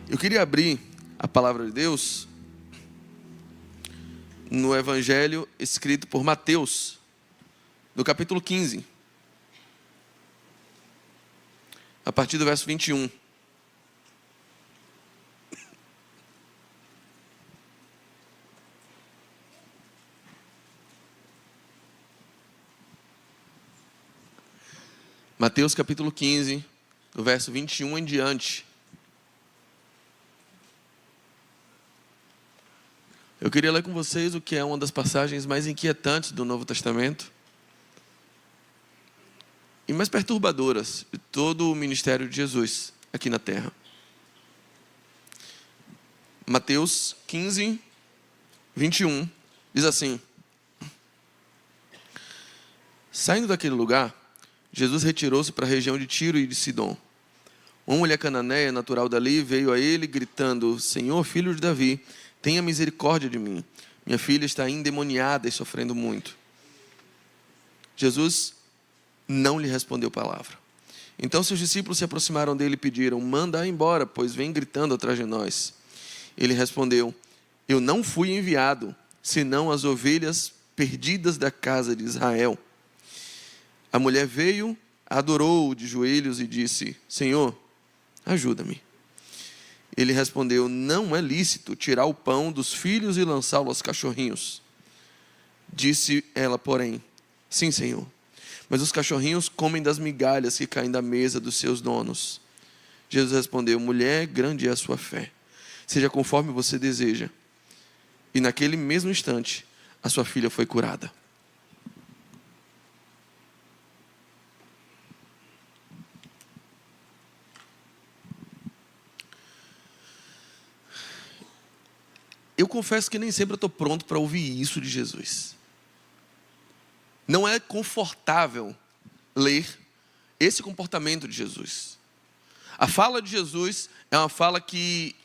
Eu queria abrir a palavra de Deus no Evangelho escrito por Mateus, no capítulo 15, a partir do verso 21. Mateus capítulo 15, do verso 21 em diante. Eu queria ler com vocês o que é uma das passagens mais inquietantes do Novo Testamento e mais perturbadoras de todo o ministério de Jesus aqui na terra. Mateus 15, 21, diz assim: Saindo daquele lugar, Jesus retirou-se para a região de Tiro e de Sidom. Uma mulher cananeia, natural dali, veio a ele gritando: Senhor, filho de Davi, tenha misericórdia de mim. Minha filha está endemoniada e sofrendo muito. Jesus não lhe respondeu palavra. Então seus discípulos se aproximaram dele e pediram: manda-a embora, pois vem gritando atrás de nós. Ele respondeu: eu não fui enviado, senão as ovelhas perdidas da casa de Israel. A mulher veio, adorou-o de joelhos e disse: Senhor, ajuda-me. Ele respondeu: não é lícito tirar o pão dos filhos e lançá-lo aos cachorrinhos. Disse ela, porém: sim, Senhor, mas os cachorrinhos comem das migalhas que caem da mesa dos seus donos. Jesus respondeu: mulher, grande é a sua fé, seja conforme você deseja. E naquele mesmo instante, a sua filha foi curada. Eu confesso que nem sempre eu estou pronto para ouvir isso de Jesus. Não é confortável ler esse comportamento de Jesus. A fala de Jesus é uma fala que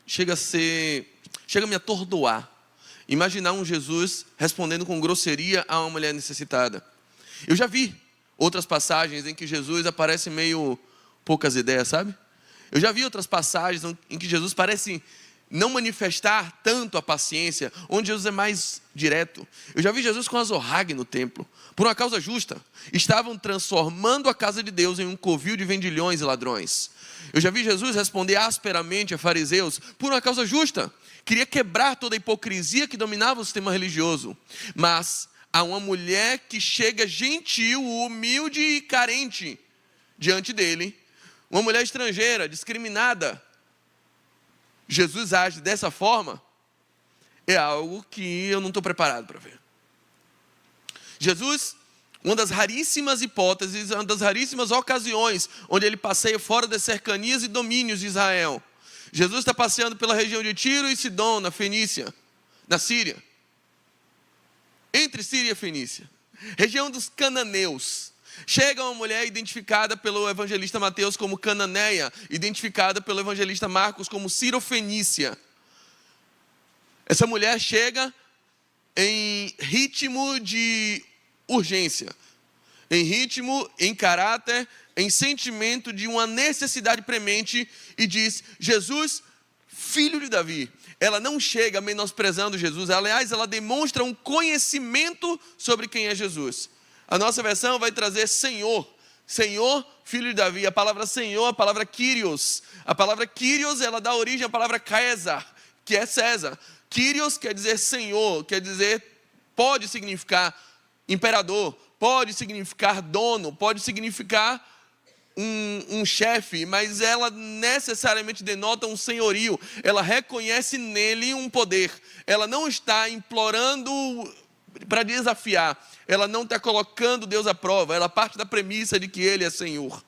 chega a me atordoar. Imaginar um Jesus respondendo com grosseria a uma mulher necessitada. Eu já vi outras passagens em que Jesus aparece meio poucas ideias, sabe? Eu já vi outras passagens em que Jesus parece não manifestar tanto a paciência, onde Jesus é mais direto. Eu já vi Jesus com azorrague no templo, por uma causa justa. Estavam transformando a casa de Deus em um covil de vendilhões e ladrões. Eu já vi Jesus responder asperamente a fariseus, por uma causa justa. Queria quebrar toda a hipocrisia que dominava o sistema religioso. Mas há uma mulher que chega gentil, humilde e carente diante dele. Uma mulher estrangeira, discriminada. Jesus age dessa forma, é algo que eu não estou preparado para ver. Jesus, uma das raríssimas hipóteses, uma das raríssimas ocasiões onde ele passeia fora das cercanias e domínios de Israel. Jesus está passeando pela região de Tiro e Sidom, na Fenícia, na Síria. Entre Síria e Fenícia, região dos cananeus. Chega uma mulher identificada pelo evangelista Mateus como cananeia, identificada pelo evangelista Marcos como sirofenícia. Essa mulher chega em ritmo de urgência, em ritmo, em caráter, em sentimento de uma necessidade premente e diz: Jesus, filho de Davi. Ela não chega menosprezando Jesus, aliás, ela demonstra um conhecimento sobre quem é Jesus. A nossa versão vai trazer Senhor, Senhor, filho de Davi. A palavra Senhor, a palavra Kyrios. A palavra Kyrios, ela dá origem à palavra César, que é César. Kyrios quer dizer Senhor, quer dizer, pode significar imperador, pode significar dono, pode significar um chefe, mas ela necessariamente denota um senhorio. Ela reconhece nele um poder. Ela não está implorando para desafiar, ela não está colocando Deus à prova, ela parte da premissa de que Ele é Senhor,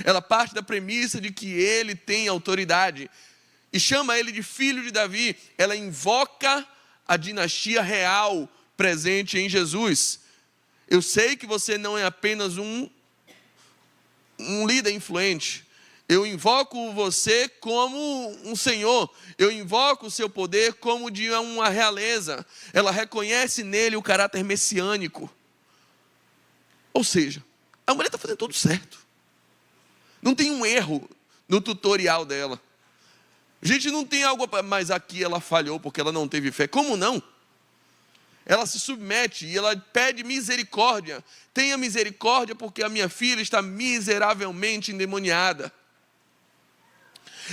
ela parte da premissa de que Ele tem autoridade, e chama Ele de filho de Davi. Ela invoca a dinastia real presente em Jesus. Eu sei que você não é apenas um líder influente, eu invoco você como um senhor, eu invoco o seu poder como de uma realeza. Ela reconhece nele o caráter messiânico. Ou seja, a mulher está fazendo tudo certo. Não tem um erro no tutorial dela. A gente não tem algo, mas aqui ela falhou porque ela não teve fé. Como não? Ela se submete e ela pede misericórdia. Tenha misericórdia porque a minha filha está miseravelmente endemoniada.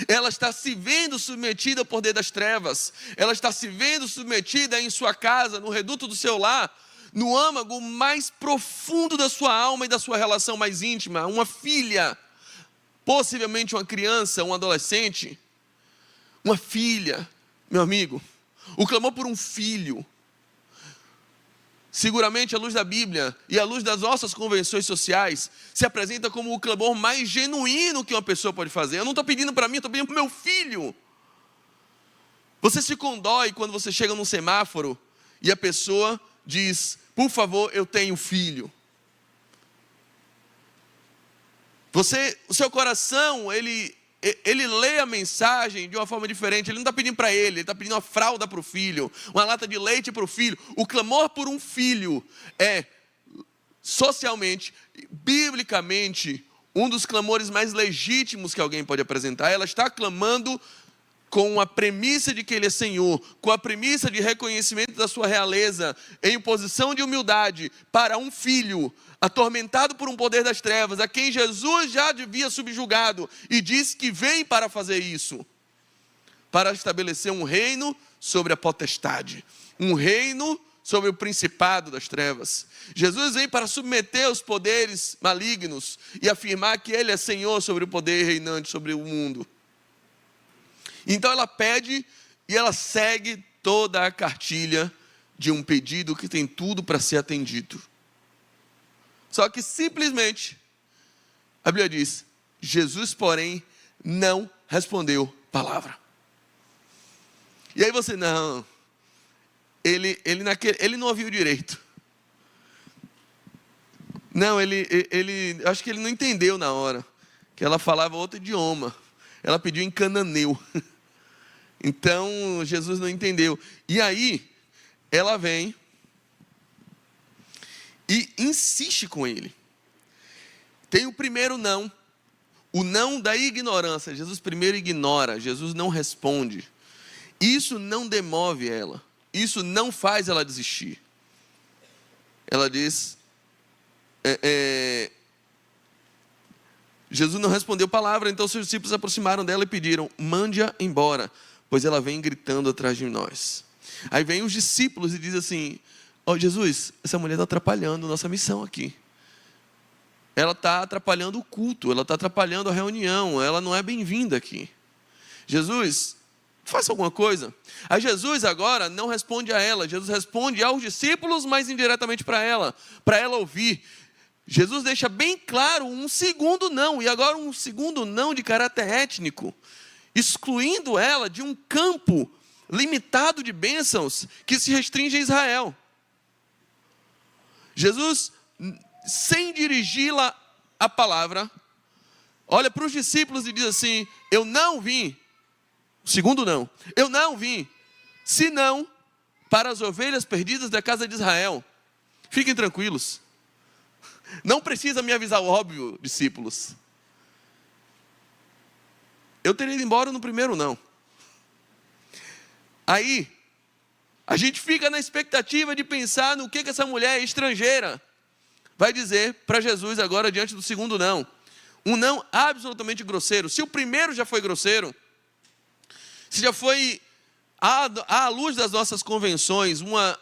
Ela está se vendo submetida ao poder das trevas. Ela está se vendo submetida em sua casa, no reduto do seu lar, no âmago mais profundo da sua alma e da sua relação mais íntima. Uma filha, possivelmente uma criança, um adolescente. Uma filha, meu amigo. O clamor por um filho. Seguramente, à luz da Bíblia e à luz das nossas convenções sociais, se apresenta como o clamor mais genuíno que uma pessoa pode fazer. Eu não estou pedindo para mim, estou pedindo para o meu filho. Você se condói quando você chega num semáforo e a pessoa diz, por favor, eu tenho filho. O seu coração, ele lê a mensagem de uma forma diferente. Ele não está pedindo para ele está pedindo uma fralda para o filho, uma lata de leite para o filho. O clamor por um filho é, socialmente, biblicamente, um dos clamores mais legítimos que alguém pode apresentar. Ela está clamando com a premissa de que Ele é Senhor, com a premissa de reconhecimento da sua realeza, em posição de humildade, para um filho atormentado por um poder das trevas, a quem Jesus já havia subjugado, e disse que vem para fazer isso, para estabelecer um reino sobre a potestade, um reino sobre o principado das trevas. Jesus vem para submeter os poderes malignos e afirmar que Ele é Senhor sobre o poder reinante sobre o mundo. Então ela pede e ela segue toda a cartilha de um pedido que tem tudo para ser atendido. Só que simplesmente, a Bíblia diz, Jesus, porém, não respondeu palavra. E aí você, não, ele não ouviu direito. Não, acho que ele não entendeu na hora, que ela falava outro idioma. Ela pediu em cananeu. Então, Jesus não entendeu. E aí, ela vem e insiste com ele. Tem o primeiro não. O não da ignorância. Jesus primeiro ignora. Jesus não responde. Isso não demove ela. Isso não faz ela desistir. Ela diz... Jesus não respondeu palavra, então seus discípulos se aproximaram dela e pediram, mande-a embora, pois ela vem gritando atrás de nós. Aí vem os discípulos e diz assim, Jesus, essa mulher está atrapalhando a nossa missão aqui. Ela está atrapalhando o culto, ela está atrapalhando a reunião, ela não é bem-vinda aqui. Jesus, faça alguma coisa. Aí Jesus agora não responde a ela, Jesus responde aos discípulos, mas indiretamente para ela ouvir. Jesus deixa bem claro um segundo não, e agora um segundo não de caráter étnico, excluindo ela de um campo limitado de bênçãos que se restringe a Israel. Jesus, sem dirigi-la a palavra, olha para os discípulos e diz assim, eu não vim, segundo não, eu não vim, senão para as ovelhas perdidas da casa de Israel. Fiquem tranquilos. Não precisa me avisar o óbvio, discípulos. Eu teria ido embora no primeiro não. Aí, a gente fica na expectativa de pensar no que essa mulher estrangeira vai dizer para Jesus agora diante do segundo não. Um não absolutamente grosseiro. Se o primeiro já foi grosseiro, se já foi, à luz das nossas convenções, uma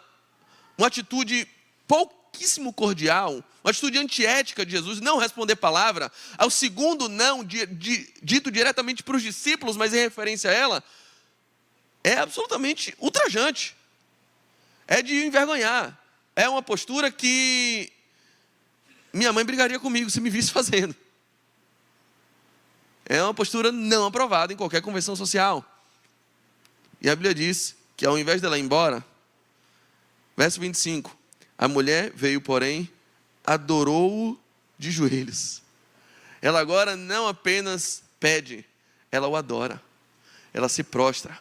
atitude pouquíssimo cordial, uma atitude antiética de Jesus, não responder palavra, ao segundo não, dito diretamente para os discípulos, mas em referência a ela, é absolutamente ultrajante, é de envergonhar, é uma postura que minha mãe brigaria comigo se me visse fazendo, é uma postura não aprovada em qualquer convenção social. E a Bíblia diz que ao invés dela ir embora, verso 25, a mulher veio, porém, adorou-o de joelhos. Ela agora não apenas pede, ela o adora. Ela se prostra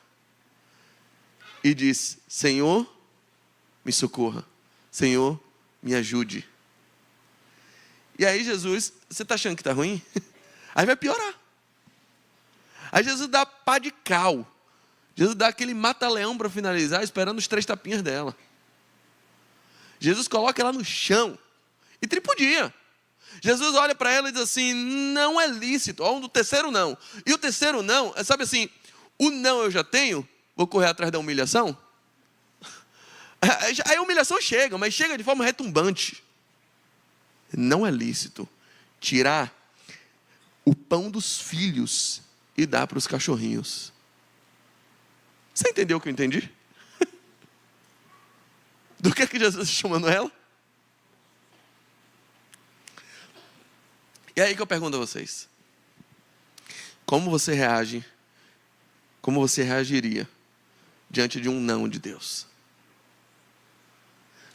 e diz, Senhor, me socorra. Senhor, me ajude. E aí Jesus, você está achando que está ruim? Aí vai piorar. Aí Jesus dá pá de cal. Jesus dá aquele mata-leão para finalizar, esperando os 3 tapinhas dela. Jesus coloca ela no chão e tripudia. Jesus olha para ela e diz assim, não é lícito. Ó, o terceiro não. E o terceiro não, sabe assim, o não eu já tenho, vou correr atrás da humilhação. Aí a humilhação chega, mas chega de forma retumbante. Não é lícito tirar o pão dos filhos e dar para os cachorrinhos. Você entendeu o que eu entendi? Do que Jesus está chamando ela? E aí que eu pergunto a vocês. Como você reage? Como você reagiria diante de um não de Deus?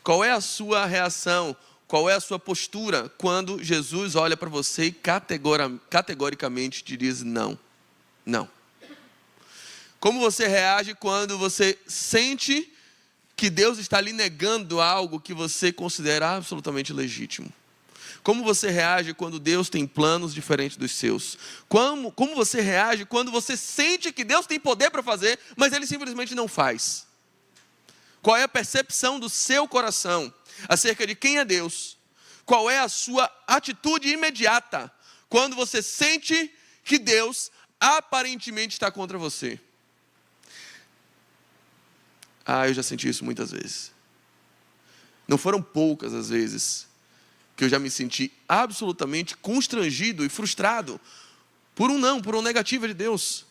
Qual é a sua reação? Qual é a sua postura quando Jesus olha para você e categoricamente te diz não? Não. Como você reage quando você sente que Deus está lhe negando algo que você considera absolutamente legítimo? Como você reage quando Deus tem planos diferentes dos seus? Como você reage quando você sente que Deus tem poder para fazer, mas Ele simplesmente não faz? Qual é a percepção do seu coração acerca de quem é Deus? Qual é a sua atitude imediata quando você sente que Deus aparentemente está contra você? Eu já senti isso muitas vezes. Não foram poucas as vezes que eu já me senti absolutamente constrangido e frustrado por um não, por uma negativa de Deus,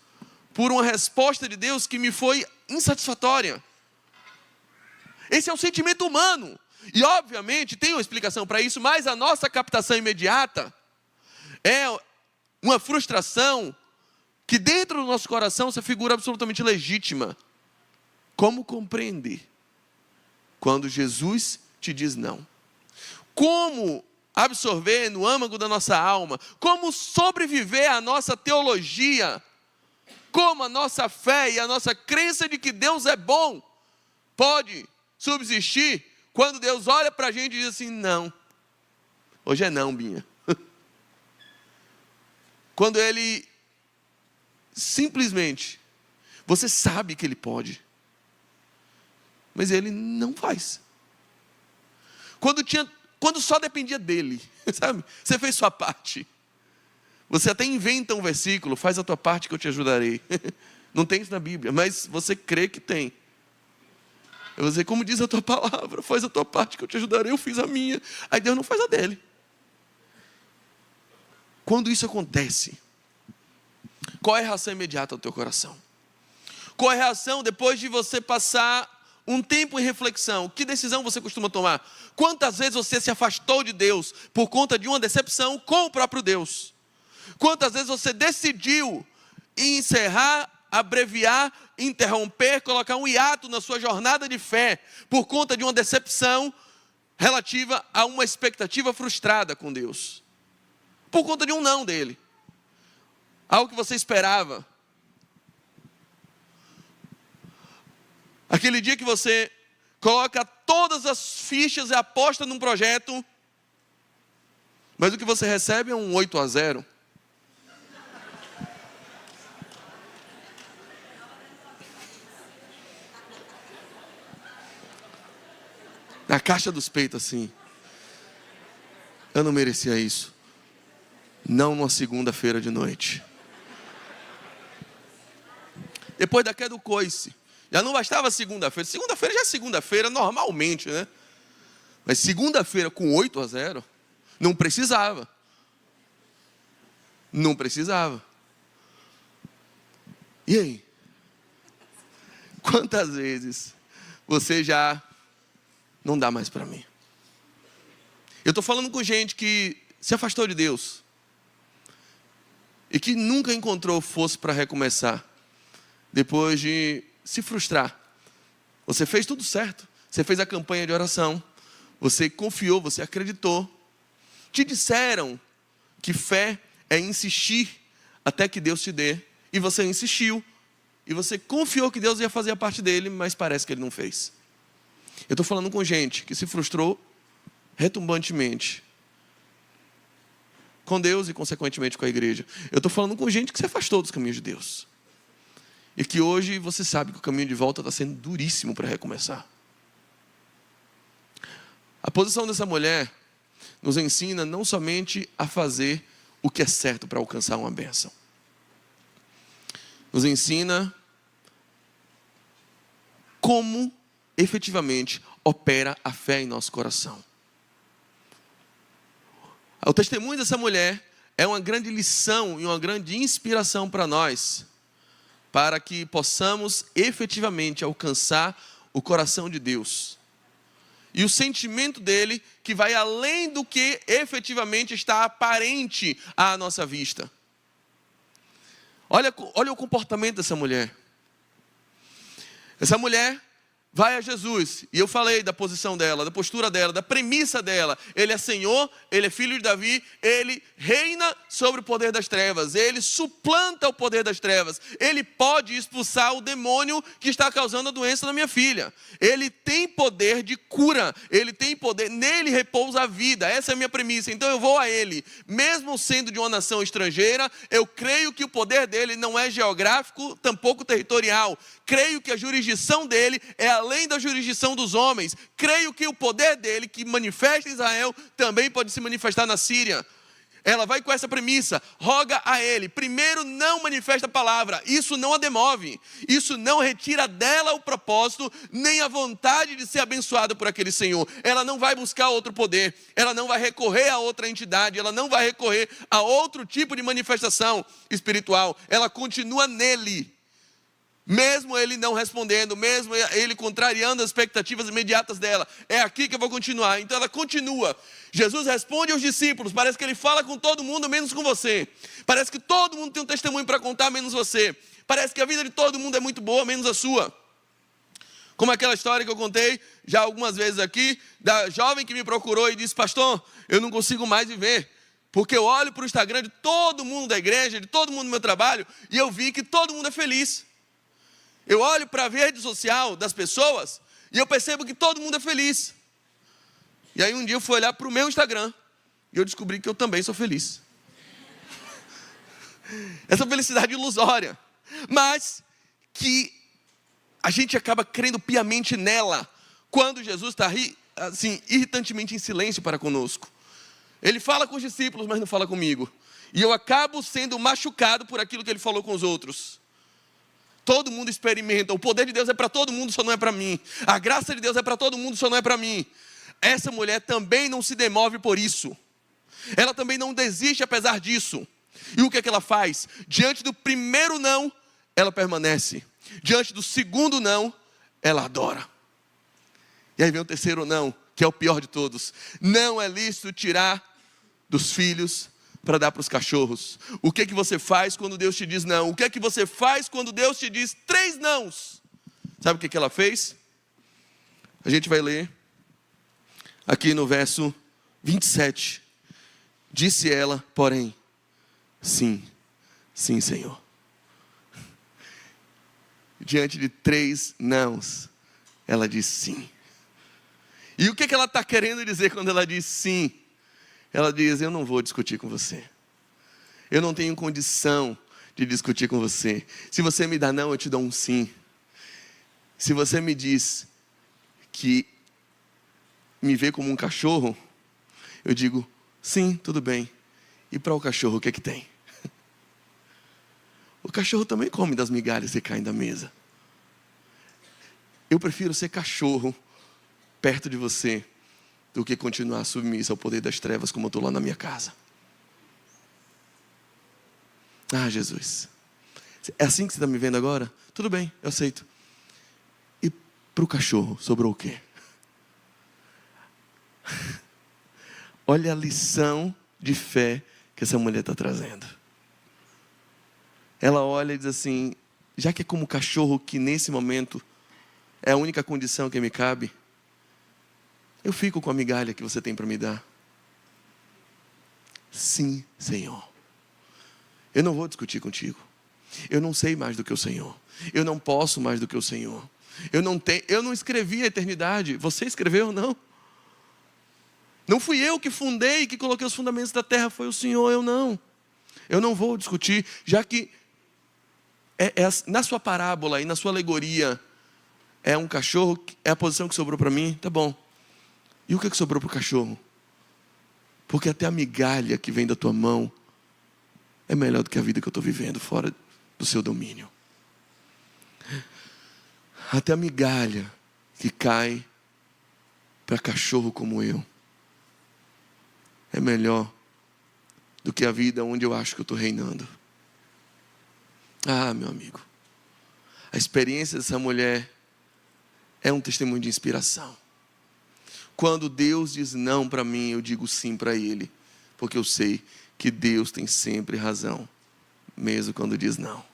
por uma resposta de Deus que me foi insatisfatória. Esse é o sentimento humano. E obviamente tem uma explicação para isso, mas a nossa captação imediata é uma frustração que dentro do nosso coração essa figura absolutamente legítima. Como compreender quando Jesus te diz não? Como absorver no âmago da nossa alma? Como sobreviver à nossa teologia? Como a nossa fé e a nossa crença de que Deus é bom pode subsistir quando Deus olha para a gente e diz assim, não. Hoje é não, Binha. Quando Ele simplesmente, você sabe que Ele pode, mas Ele não faz. Quando só dependia dEle, sabe? Você fez sua parte. Você até inventa um versículo, faz a tua parte que eu te ajudarei. Não tem isso na Bíblia, mas você crê que tem. Eu vou dizer, como diz a tua palavra, faz a tua parte que eu te ajudarei, eu fiz a minha. Aí Deus não faz a dele. Quando isso acontece, qual é a reação imediata do teu coração? Qual é a reação depois de você passar um tempo em reflexão? Que decisão você costuma tomar? Quantas vezes você se afastou de Deus por conta de uma decepção com o próprio Deus? Quantas vezes você decidiu encerrar, abreviar, interromper, colocar um hiato na sua jornada de fé por conta de uma decepção relativa a uma expectativa frustrada com Deus? Por conta de um não dele. Algo que você esperava. Aquele dia que você coloca todas as fichas e aposta num projeto, mas o que você recebe é um 8-0. Na caixa dos peitos assim. Eu não merecia isso. Não numa segunda-feira de noite. Depois da queda do coice. Já não bastava segunda-feira. Segunda-feira já é segunda-feira normalmente, né? Mas segunda-feira com 8-0, não precisava. Não precisava. E aí? Quantas vezes você já não dá mais para mim? Eu estou falando com gente que se afastou de Deus e que nunca encontrou força para recomeçar depois de se frustrar. Você fez tudo certo, você fez a campanha de oração, você confiou, você acreditou. Te disseram que fé é insistir até que Deus te dê, e você insistiu, e você confiou que Deus ia fazer a parte dele, mas parece que ele não fez. Eu estou falando com gente que se frustrou retumbantemente com Deus e, consequentemente, com a igreja. Eu estou falando com gente que se afastou dos caminhos de Deus. E que hoje você sabe que o caminho de volta está sendo duríssimo para recomeçar. A posição dessa mulher nos ensina não somente a fazer o que é certo para alcançar uma bênção. Nos ensina como efetivamente opera a fé em nosso coração. O testemunho dessa mulher é uma grande lição e uma grande inspiração para nós, para que possamos efetivamente alcançar o coração de Deus. E o sentimento dele que vai além do que efetivamente está aparente à nossa vista. Olha o comportamento dessa mulher. Essa mulher vai a Jesus, e eu falei da posição dela, da postura dela, da premissa dela. Ele é Senhor, Ele é Filho de Davi, Ele reina sobre o poder das trevas, Ele suplanta o poder das trevas, Ele pode expulsar o demônio que está causando a doença na minha filha. Ele tem poder de cura, Ele tem poder, nele repousa a vida. Essa é a minha premissa, então eu vou a Ele. Mesmo sendo de uma nação estrangeira, eu creio que o poder dele não é geográfico, tampouco territorial. Creio que a jurisdição dele é além da jurisdição dos homens. Creio que o poder dele, que manifesta em Israel, também pode se manifestar na Síria. Ela vai com essa premissa, roga a ele. Primeiro, não manifesta a palavra, isso não a demove. Isso não retira dela o propósito, nem a vontade de ser abençoada por aquele Senhor. Ela não vai buscar outro poder, ela não vai recorrer a outra entidade, ela não vai recorrer a outro tipo de manifestação espiritual. Ela continua nele. Mesmo ele não respondendo, mesmo ele contrariando as expectativas imediatas dela. É aqui que eu vou continuar. Então ela continua. Jesus responde aos discípulos. Parece que ele fala com todo mundo, menos com você. Parece que todo mundo tem um testemunho para contar, menos você. Parece que a vida de todo mundo é muito boa, menos a sua. Como aquela história que eu contei já algumas vezes aqui, da jovem que me procurou e disse: pastor, eu não consigo mais viver. Porque eu olho para o Instagram de todo mundo da igreja, de todo mundo do meu trabalho, e eu vi que todo mundo é feliz. Eu olho para a rede social das pessoas e eu percebo que todo mundo é feliz. E aí um dia eu fui olhar para o meu Instagram e eu descobri que eu também sou feliz. Essa felicidade ilusória, mas que a gente acaba crendo piamente nela, quando Jesus está assim, irritantemente em silêncio para conosco. Ele fala com os discípulos, mas não fala comigo. E eu acabo sendo machucado por aquilo que ele falou com os outros. Todo mundo experimenta, o poder de Deus é para todo mundo, só não é para mim. A graça de Deus é para todo mundo, só não é para mim. Essa mulher também não se demove por isso. Ela também não desiste apesar disso. E o que é que ela faz? Diante do primeiro não, ela permanece. Diante do segundo não, ela adora. E aí vem o terceiro não, que é o pior de todos. Não é lícito tirar dos filhos para dar para os cachorros. O que é que você faz quando Deus te diz não? O que é que você faz quando Deus te diz 3 nãos? Sabe o que ela fez? A gente vai ler aqui no verso 27. Disse ela, porém, sim, sim, Senhor. Diante de 3 nãos, ela diz sim. E o que ela está querendo dizer quando ela diz sim? Ela diz: eu não vou discutir com você. Eu não tenho condição de discutir com você. Se você me dá não, eu te dou um sim. Se você me diz que me vê como um cachorro, eu digo: sim, tudo bem. E para o cachorro, o que é que tem? O cachorro também come das migalhas que caem da mesa. Eu prefiro ser cachorro perto de você do que continuar submissa ao poder das trevas como eu estou lá na minha casa. Ah, Jesus, é assim que você está me vendo agora? Tudo bem, eu aceito. E para o cachorro, sobrou o quê? Olha a lição de fé que essa mulher está trazendo. Ela olha e diz assim: já que é como cachorro que nesse momento é a única condição que me cabe, eu fico com a migalha que você tem para me dar. Sim, Senhor. Eu não vou discutir contigo. Eu não sei mais do que o Senhor. Eu não posso mais do que o Senhor. Eu não escrevi a eternidade. Você escreveu, não? Não fui eu que fundei, que coloquei os fundamentos da terra, foi o Senhor, eu não. Eu não vou discutir, já que na sua parábola e na sua alegoria, é um cachorro, é a posição que sobrou para mim, tá bom. E o que sobrou para o cachorro? Porque até a migalha que vem da tua mão é melhor do que a vida que eu estou vivendo fora do seu domínio. Até a migalha que cai para cachorro como eu é melhor do que a vida onde eu acho que eu estou reinando. Ah, meu amigo, a experiência dessa mulher é um testemunho de inspiração. Quando Deus diz não para mim, eu digo sim para Ele, porque eu sei que Deus tem sempre razão, mesmo quando diz não.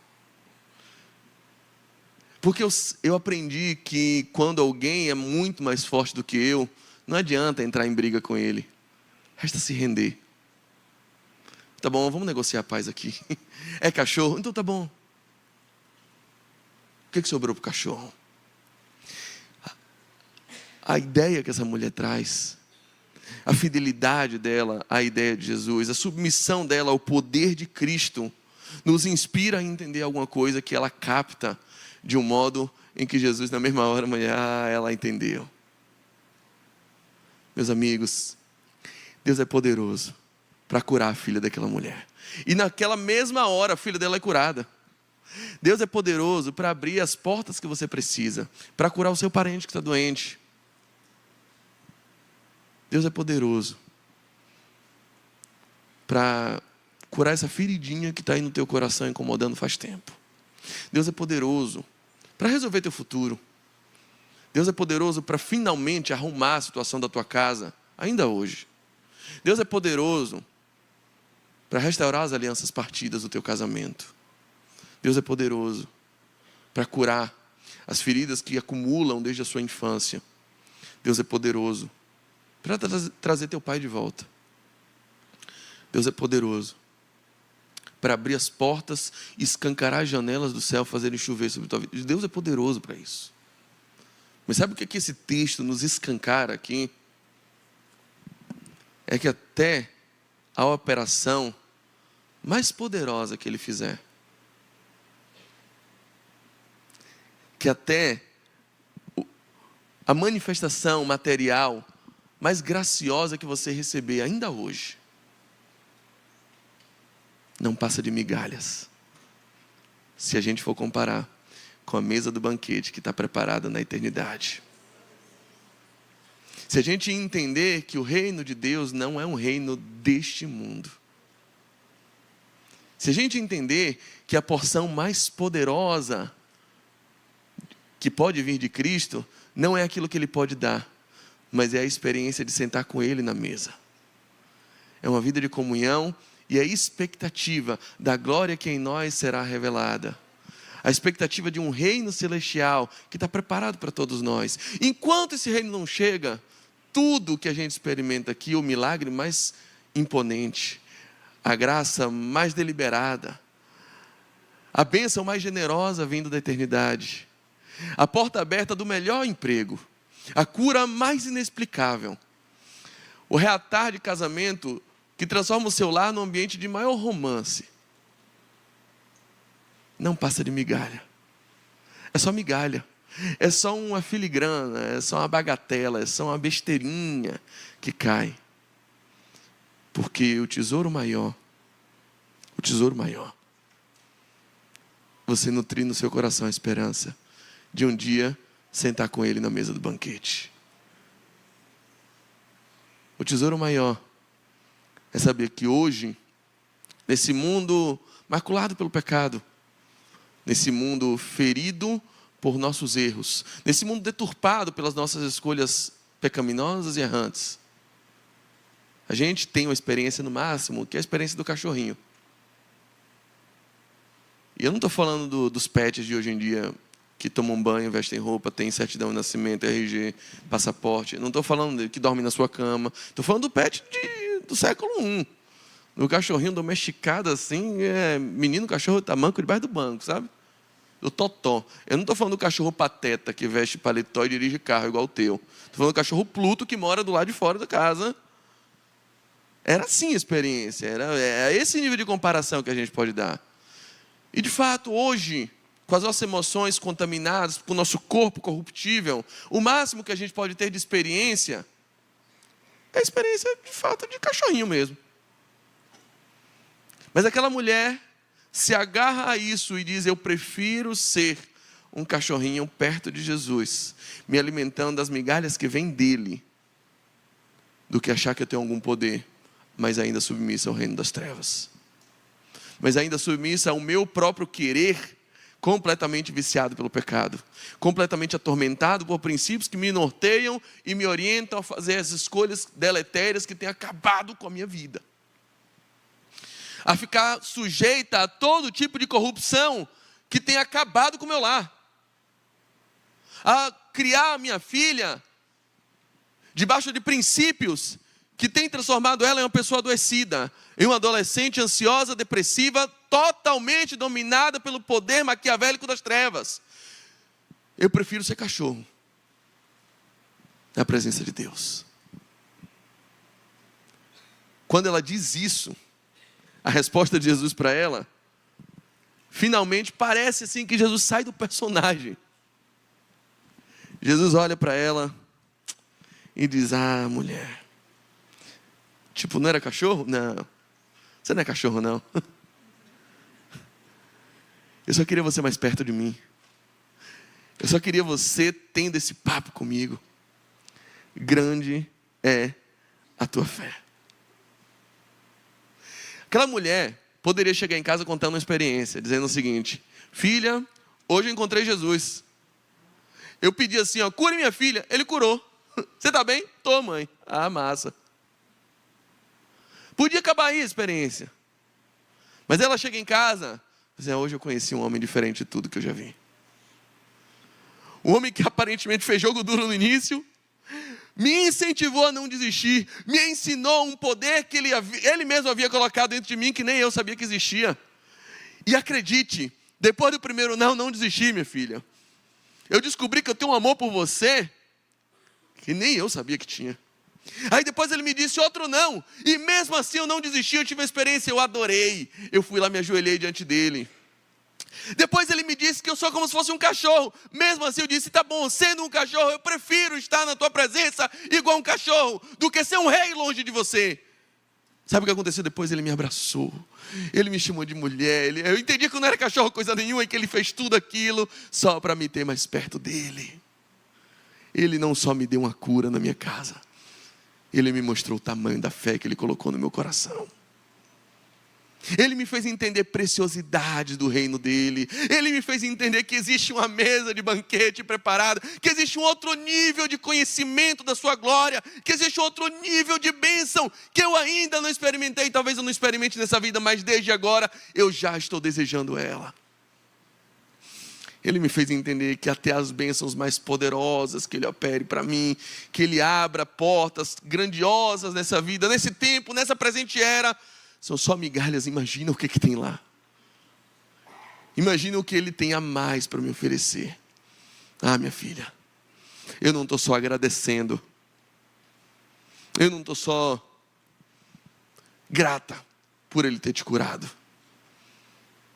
Porque eu aprendi que quando alguém é muito mais forte do que eu, não adianta entrar em briga com ele, resta se render. Tá bom, vamos negociar a paz aqui. É cachorro? Então tá bom. O que sobrou para o cachorro? A ideia que essa mulher traz, a fidelidade dela à ideia de Jesus, a submissão dela ao poder de Cristo, nos inspira a entender alguma coisa que ela capta de um modo em que Jesus, na mesma hora, ela entendeu. Meus amigos, Deus é poderoso para curar a filha daquela mulher. E naquela mesma hora, a filha dela é curada. Deus é poderoso para abrir as portas que você precisa, para curar o seu parente que está doente. Deus é poderoso para curar essa feridinha que está aí no teu coração incomodando faz tempo. Deus é poderoso para resolver teu futuro. Deus é poderoso para finalmente arrumar a situação da tua casa, ainda hoje. Deus é poderoso para restaurar as alianças partidas do teu casamento. Deus é poderoso para curar as feridas que acumulam desde a sua infância. Deus é poderoso para trazer teu pai de volta. Deus é poderoso para abrir as portas, escancarar as janelas do céu, fazerem chover sobre a tua vida. Deus é poderoso para isso. Mas sabe o que esse texto nos escancara aqui? É que até a operação mais poderosa que Ele fizer, que até a manifestação material mais graciosa que você receber ainda hoje, não passa de migalhas, se a gente for comparar com a mesa do banquete que está preparada na eternidade. Se a gente entender que o reino de Deus não é um reino deste mundo, se a gente entender que a porção mais poderosa que pode vir de Cristo não é aquilo que Ele pode dar, mas é a experiência de sentar com Ele na mesa. É uma vida de comunhão e a expectativa da glória que em nós será revelada. A expectativa de um reino celestial que está preparado para todos nós. Enquanto esse reino não chega, tudo que a gente experimenta aqui, o milagre mais imponente, a graça mais deliberada, a bênção mais generosa vindo da eternidade, a porta aberta do melhor emprego, a cura mais inexplicável, o reatar de casamento que transforma o seu lar num ambiente de maior romance, não passa de migalha. É só migalha. É só uma filigrana, é só uma bagatela, é só uma besteirinha que cai. Porque o tesouro maior, você nutrir no seu coração a esperança de um dia sentar com Ele na mesa do banquete. O tesouro maior é saber que hoje, nesse mundo maculado pelo pecado, nesse mundo ferido por nossos erros, nesse mundo deturpado pelas nossas escolhas pecaminosas e errantes, a gente tem uma experiência no máximo, que é a experiência do cachorrinho. E eu não estou falando dos pets de hoje em dia, que tomam banho, vestem roupa, têm certidão de nascimento, RG, passaporte. Não estou falando que dorme na sua cama. Estou falando do pet do século I. Do cachorrinho domesticado assim, menino cachorro tamanco debaixo do banco, sabe? Do totó. Eu não estou falando do cachorro pateta que veste paletó e dirige carro igual o teu. Estou falando do cachorro Pluto que mora do lado de fora da casa, Era assim a experiência, era esse nível de comparação que a gente pode dar. E de fato, hoje, com as nossas emoções contaminadas, com o nosso corpo corruptível, o máximo que a gente pode ter de experiência é a experiência, de fato, de cachorrinho mesmo. Mas aquela mulher se agarra a isso e diz: eu prefiro ser um cachorrinho perto de Jesus, me alimentando das migalhas que vêm dele, do que achar que eu tenho algum poder, mas ainda submissa ao reino das trevas. Mas ainda submissa ao meu próprio querer, completamente viciado pelo pecado, completamente atormentado por princípios que me norteiam e me orientam a fazer as escolhas deletérias que têm acabado com a minha vida. A ficar sujeita a todo tipo de corrupção que tem acabado com o meu lar. A criar a minha filha debaixo de princípios que tem transformado ela em uma pessoa adoecida, em uma adolescente ansiosa, depressiva, totalmente dominada pelo poder maquiavélico das trevas. Eu prefiro ser cachorro na presença de Deus. Quando ela diz isso, a resposta de Jesus para ela, finalmente parece assim que Jesus sai do personagem. Jesus olha para ela e diz: ah, mulher, tipo, não era cachorro? Não, você não é cachorro não. Eu só queria você mais perto de mim. Eu só queria você tendo esse papo comigo. Grande é a tua fé. Aquela mulher poderia chegar em casa contando uma experiência, dizendo o seguinte: filha, hoje eu encontrei Jesus. Eu pedi assim, ó, cure minha filha. Ele curou. Você está bem? Tô, mãe. Ah, massa. Podia acabar aí a experiência. Mas ela chega em casa, diz: hoje eu conheci um homem diferente de tudo que eu já vi. Um homem que aparentemente fez jogo duro no início, me incentivou a não desistir, me ensinou um poder que ele mesmo havia colocado dentro de mim, que nem eu sabia que existia. E acredite, depois do primeiro não desisti, minha filha. Eu descobri que eu tenho um amor por você, que nem eu sabia que tinha. Aí depois ele me disse outro não, e mesmo assim eu não desisti, eu tive uma experiência, eu adorei. Eu fui lá, me ajoelhei diante dele. Depois ele me disse que eu sou como se fosse um cachorro. Mesmo assim eu disse: tá bom, sendo um cachorro, eu prefiro estar na tua presença igual um cachorro, do que ser um rei longe de você. Sabe o que aconteceu depois? Ele me abraçou, ele me chamou de mulher, eu entendi que não era cachorro coisa nenhuma, e que ele fez tudo aquilo só para me ter mais perto dele. Ele não só me deu uma cura na minha casa, ele me mostrou o tamanho da fé que ele colocou no meu coração. Ele me fez entender preciosidade do reino dele. Ele me fez entender que existe uma mesa de banquete preparada, que existe um outro nível de conhecimento da sua glória, que existe um outro nível de bênção que eu ainda não experimentei. Talvez eu não experimente nessa vida, mas desde agora eu já estou desejando ela. Ele me fez entender que até as bênçãos mais poderosas que Ele opere para mim, que Ele abra portas grandiosas nessa vida, nesse tempo, nessa presente era, são só migalhas. Imagina o que tem lá. Imagina o que Ele tem a mais para me oferecer. Ah, minha filha, eu não estou só agradecendo. Eu não estou só grata por Ele ter te curado.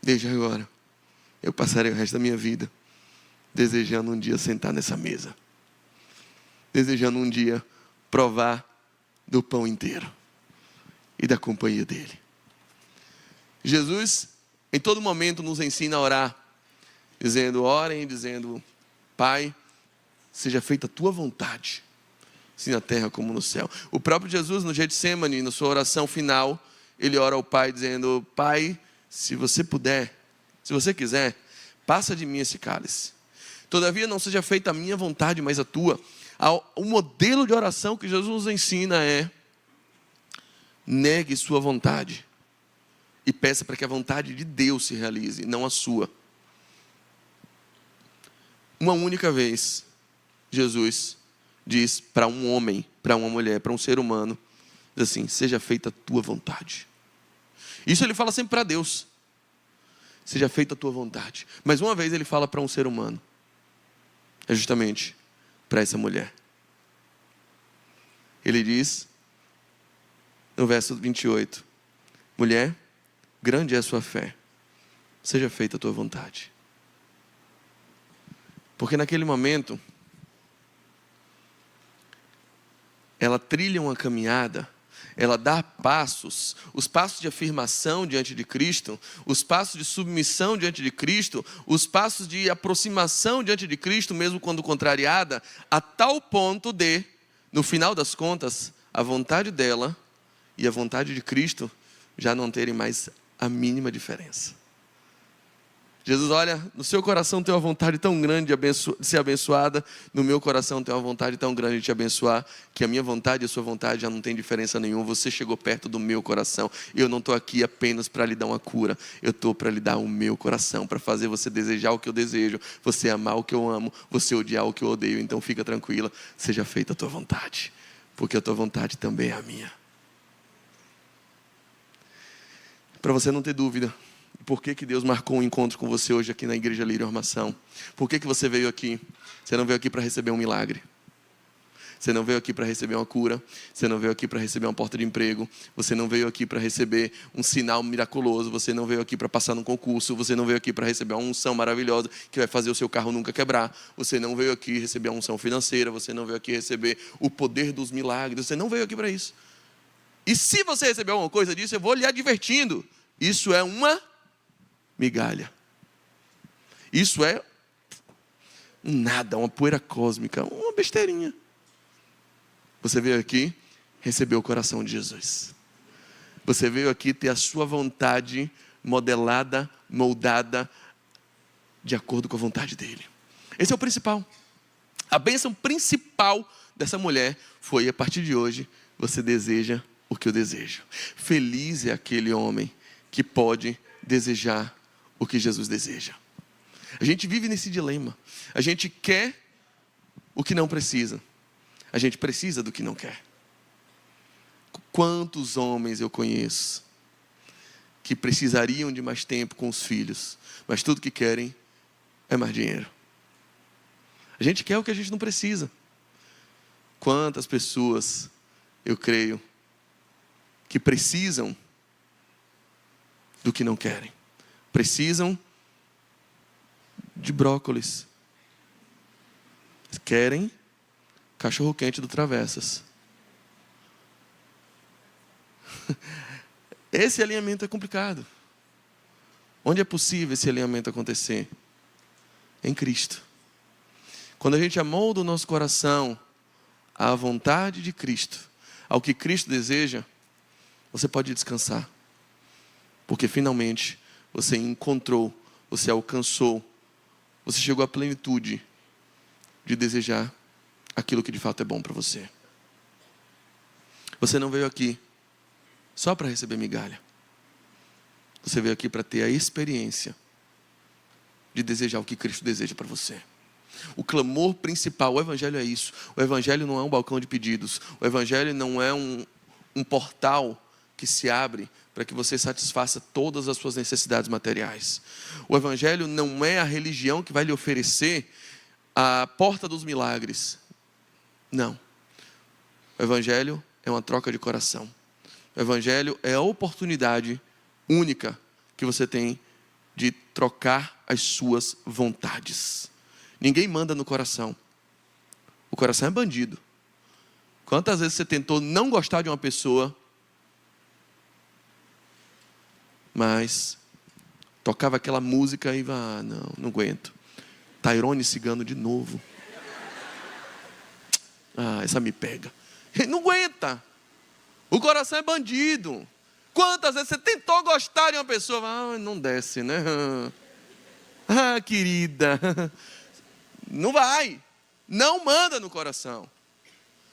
Desde agora, eu passarei o resto da minha vida desejando um dia sentar nessa mesa. Desejando um dia provar do pão inteiro e da companhia dele. Jesus, em todo momento, nos ensina a orar, dizendo: orem, dizendo: Pai, seja feita a tua vontade, assim na terra como no céu. O próprio Jesus, no Getsemane, na sua oração final, ele ora ao Pai, dizendo: Pai, se você puder, se você quiser, passa de mim esse cálice. Todavia não seja feita a minha vontade, mas a tua. O modelo de oração que Jesus nos ensina é: negue sua vontade e peça para que a vontade de Deus se realize, não a sua. Uma única vez, Jesus diz para um homem, para uma mulher, para um ser humano, diz assim: seja feita a tua vontade. Isso ele fala sempre para Deus. Seja feita a tua vontade. Mas uma vez ele fala para um ser humano. É justamente para essa mulher. Ele diz: no verso 28. Mulher, grande é a sua fé. Seja feita a tua vontade. Porque naquele momento, ela trilha uma caminhada, ela dá passos, os passos de afirmação diante de Cristo, os passos de submissão diante de Cristo, os passos de aproximação diante de Cristo, mesmo quando contrariada, a tal ponto de, no final das contas, a vontade dela e a vontade de Cristo já não terem mais a mínima diferença. Jesus, olha, no seu coração tem uma vontade tão grande de ser abençoada, no meu coração tem uma vontade tão grande de te abençoar, que a minha vontade e a sua vontade já não tem diferença nenhuma. Você chegou perto do meu coração. Eu não estou aqui apenas para lhe dar uma cura, eu estou para lhe dar o meu coração, para fazer você desejar o que eu desejo, você amar o que eu amo, você odiar o que eu odeio. Então fica tranquila, seja feita a tua vontade, porque a tua vontade também é a minha. Para você não ter dúvida, por que Deus marcou um encontro com você hoje aqui na Igreja Lírio Armação? Por que você veio aqui? Você não veio aqui para receber um milagre. Você não veio aqui para receber uma cura. Você não veio aqui para receber uma porta de emprego. Você não veio aqui para receber um sinal miraculoso. Você não veio aqui para passar num concurso. Você não veio aqui para receber uma unção maravilhosa que vai fazer o seu carro nunca quebrar. Você não veio aqui receber uma unção financeira. Você não veio aqui receber o poder dos milagres. Você não veio aqui para isso. E se você receber alguma coisa disso, eu vou lhe advertindo. Isso é uma migalha. Isso é nada, uma poeira cósmica, uma besteirinha. Você veio aqui receber o coração de Jesus. Você veio aqui ter a sua vontade modelada, moldada, de acordo com a vontade dele. Esse é o principal. A bênção principal dessa mulher foi: a partir de hoje, você deseja o que eu desejo. Feliz é aquele homem que pode desejar o que Jesus deseja. A gente vive nesse dilema. A gente quer o que não precisa. A gente precisa do que não quer. Quantos homens eu conheço que precisariam de mais tempo com os filhos, mas tudo que querem é mais dinheiro. A gente quer o que a gente não precisa. Quantas pessoas, eu creio, que precisam do que não querem. Precisam de brócolis. Querem cachorro quente do Travessas. Esse alinhamento é complicado. Onde é possível esse alinhamento acontecer? Em Cristo. Quando a gente amolda o nosso coração à vontade de Cristo, ao que Cristo deseja, você pode descansar. Porque finalmente você encontrou, você alcançou, você chegou à plenitude de desejar aquilo que de fato é bom para você. Você não veio aqui só para receber migalha. Você veio aqui para ter a experiência de desejar o que Cristo deseja para você. O clamor principal, o Evangelho é isso. O Evangelho não é um balcão de pedidos. O Evangelho não é um portal que se abre para que você satisfaça todas as suas necessidades materiais. O Evangelho não é a religião que vai lhe oferecer a porta dos milagres. Não. O Evangelho é uma troca de coração. O Evangelho é a oportunidade única que você tem de trocar as suas vontades. Ninguém manda no coração. O coração é bandido. Quantas vezes você tentou não gostar de uma pessoa, mas tocava aquela música e não aguento. Tairone Cigano de novo. Essa me pega. Não aguenta. O coração é bandido. Quantas vezes você tentou gostar de uma pessoa, não desce, né? Querida, não vai. Não manda no coração.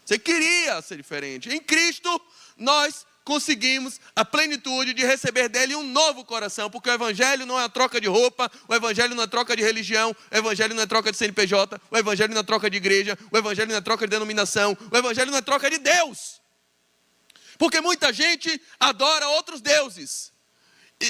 Você queria ser diferente. Em Cristo, nós conseguimos a plenitude de receber dele um novo coração, porque o Evangelho não é a troca de roupa, o Evangelho não é troca de religião, o Evangelho não é troca de CNPJ, o Evangelho não é troca de igreja, o Evangelho não é troca de denominação, o Evangelho não é troca de Deus. Porque muita gente adora outros deuses.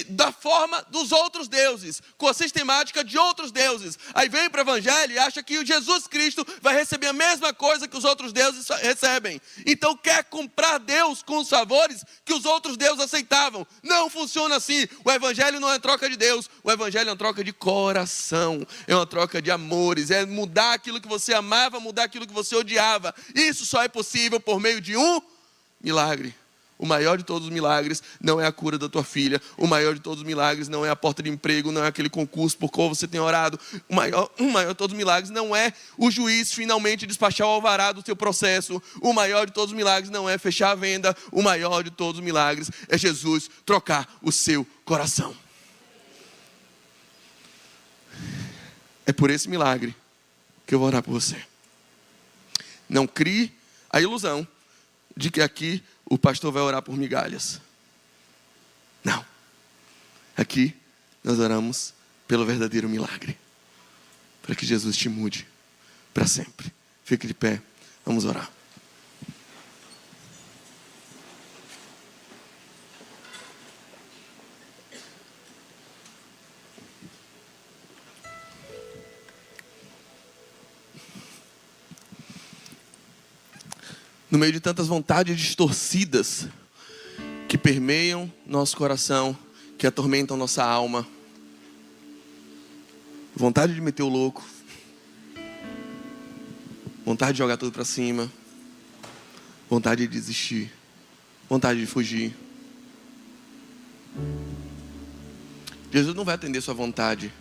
da forma dos outros deuses, com a sistemática de outros deuses. Aí vem para o evangelho e acha que o Jesus Cristo vai receber a mesma coisa que os outros deuses recebem. Então quer comprar Deus com os favores que os outros deuses aceitavam. Não funciona assim. O evangelho não é troca de Deus. O evangelho é uma troca de coração. É uma troca de amores. É mudar aquilo que você amava, mudar aquilo que você odiava. Isso só é possível por meio de um milagre. O maior de todos os milagres não é a cura da tua filha. O maior de todos os milagres não é a porta de emprego, não é aquele concurso por qual você tem orado. O maior de todos os milagres não é o juiz finalmente despachar o alvará do teu processo. O maior de todos os milagres não é fechar a venda. O maior de todos os milagres é Jesus trocar o seu coração. É por esse milagre que eu vou orar por você. Não crie a ilusão de que aqui o pastor vai orar por migalhas. Não. Aqui nós oramos pelo verdadeiro milagre. Para que Jesus te mude para sempre. Fique de pé. Vamos orar. No meio de tantas vontades distorcidas que permeiam nosso coração, que atormentam nossa alma, vontade de meter o louco, vontade de jogar tudo para cima, vontade de desistir, vontade de fugir. Jesus não vai atender sua vontade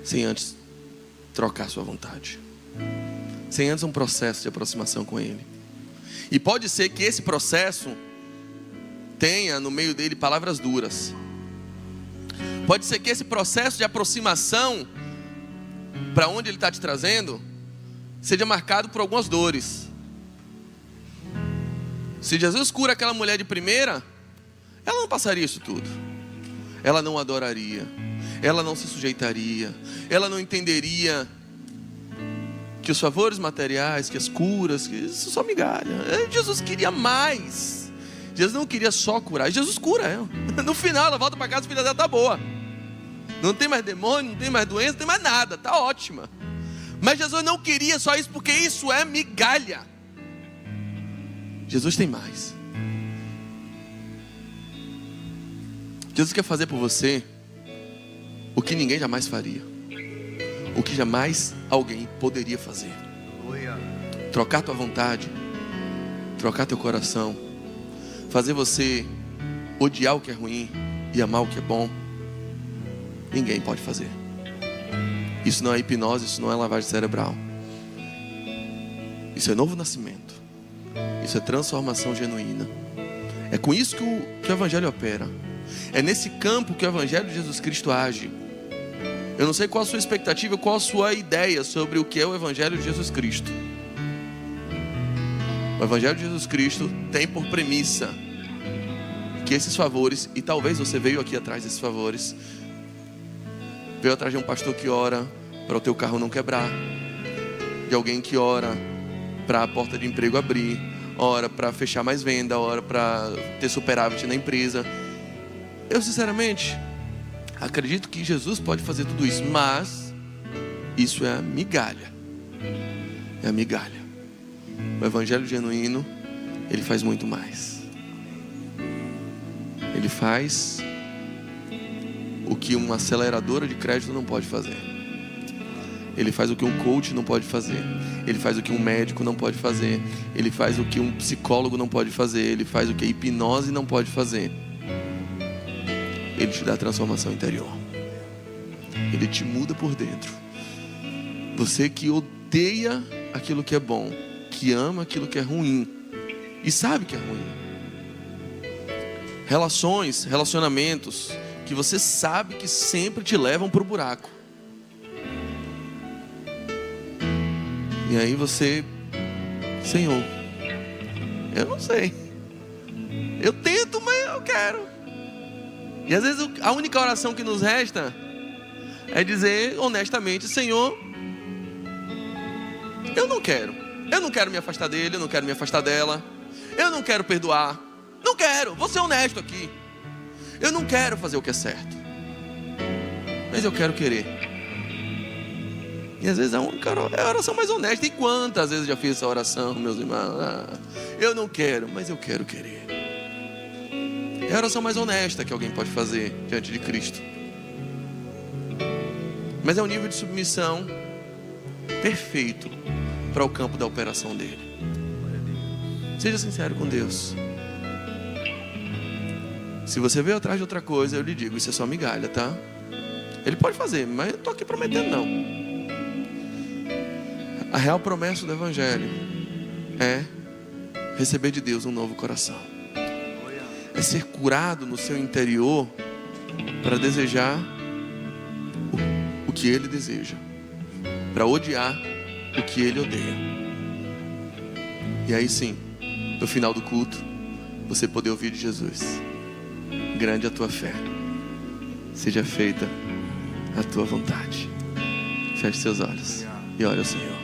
sem antes trocar sua vontade. Sem antes um processo de aproximação com Ele. E pode ser que esse processo tenha no meio dele palavras duras. Pode ser que esse processo de aproximação para onde Ele está te trazendo seja marcado por algumas dores. Se Jesus cura aquela mulher de primeira, ela não passaria isso tudo. Ela não adoraria. Ela não se sujeitaria. Ela não entenderia que os favores materiais, que as curas, que isso só migalha. Jesus queria mais. Jesus não queria só curar. Jesus cura ela. No final ela volta para casa, a filha dela está boa. Não tem mais demônio, não tem mais doença, não tem mais nada, está ótima. Mas Jesus não queria só isso, porque isso é migalha. Jesus tem mais. Jesus quer fazer por você o que ninguém jamais faria. O que jamais alguém poderia fazer. Trocar tua vontade, trocar teu coração, fazer você odiar o que é ruim e amar o que é bom. Ninguém pode fazer. Isso não é hipnose, isso não é lavagem cerebral. Isso é novo nascimento. Isso é transformação genuína. É com isso que o Evangelho opera. É nesse campo que o Evangelho de Jesus Cristo age. Eu não sei qual a sua expectativa, qual a sua ideia sobre o que é o Evangelho de Jesus Cristo. O Evangelho de Jesus Cristo tem por premissa que esses favores, e talvez você veio aqui atrás desses favores, veio atrás de um pastor que ora para o teu carro não quebrar, de alguém que ora para a porta de emprego abrir, ora para fechar mais venda, ora para ter superávit na empresa. Eu sinceramente acredito que Jesus pode fazer tudo isso, mas isso é a migalha. É a migalha. O Evangelho genuíno, ele faz muito mais. Ele faz o que uma aceleradora de crédito não pode fazer. Ele faz o que um coach não pode fazer. Ele faz o que um médico não pode fazer. Ele faz o que um psicólogo não pode fazer. Ele faz o que a hipnose não pode fazer. Ele te dá a transformação interior. Ele te muda por dentro. Você que odeia aquilo que é bom, que ama aquilo que é ruim e sabe que é ruim. Relacionamentos que você sabe que sempre te levam para o buraco. E aí você, Senhor, eu não sei. Eu tento, mas eu quero. E às vezes a única oração que nos resta é dizer honestamente: Senhor, eu não quero. Eu não quero me afastar dele, eu não quero me afastar dela. Eu não quero perdoar. Não quero, vou ser honesto aqui. Eu não quero fazer o que é certo, mas eu quero querer. E às vezes é a oração mais honesta. E quantas vezes eu já fiz essa oração, meus irmãos? Eu não quero, mas eu quero querer. É a oração mais honesta que alguém pode fazer diante de Cristo. Mas é um nível de submissão perfeito para o campo da operação dele. Seja sincero com Deus. Se você veio atrás de outra coisa, eu lhe digo, isso é só migalha, tá? Ele pode fazer, mas eu não estou aqui prometendo não. A real promessa do Evangelho é receber de Deus um novo coração. É ser curado no seu interior para desejar o que Ele deseja, para odiar o que Ele odeia. E aí sim, no final do culto, você poder ouvir de Jesus: grande a tua fé, seja feita a tua vontade. Feche seus olhos e ore ao Senhor.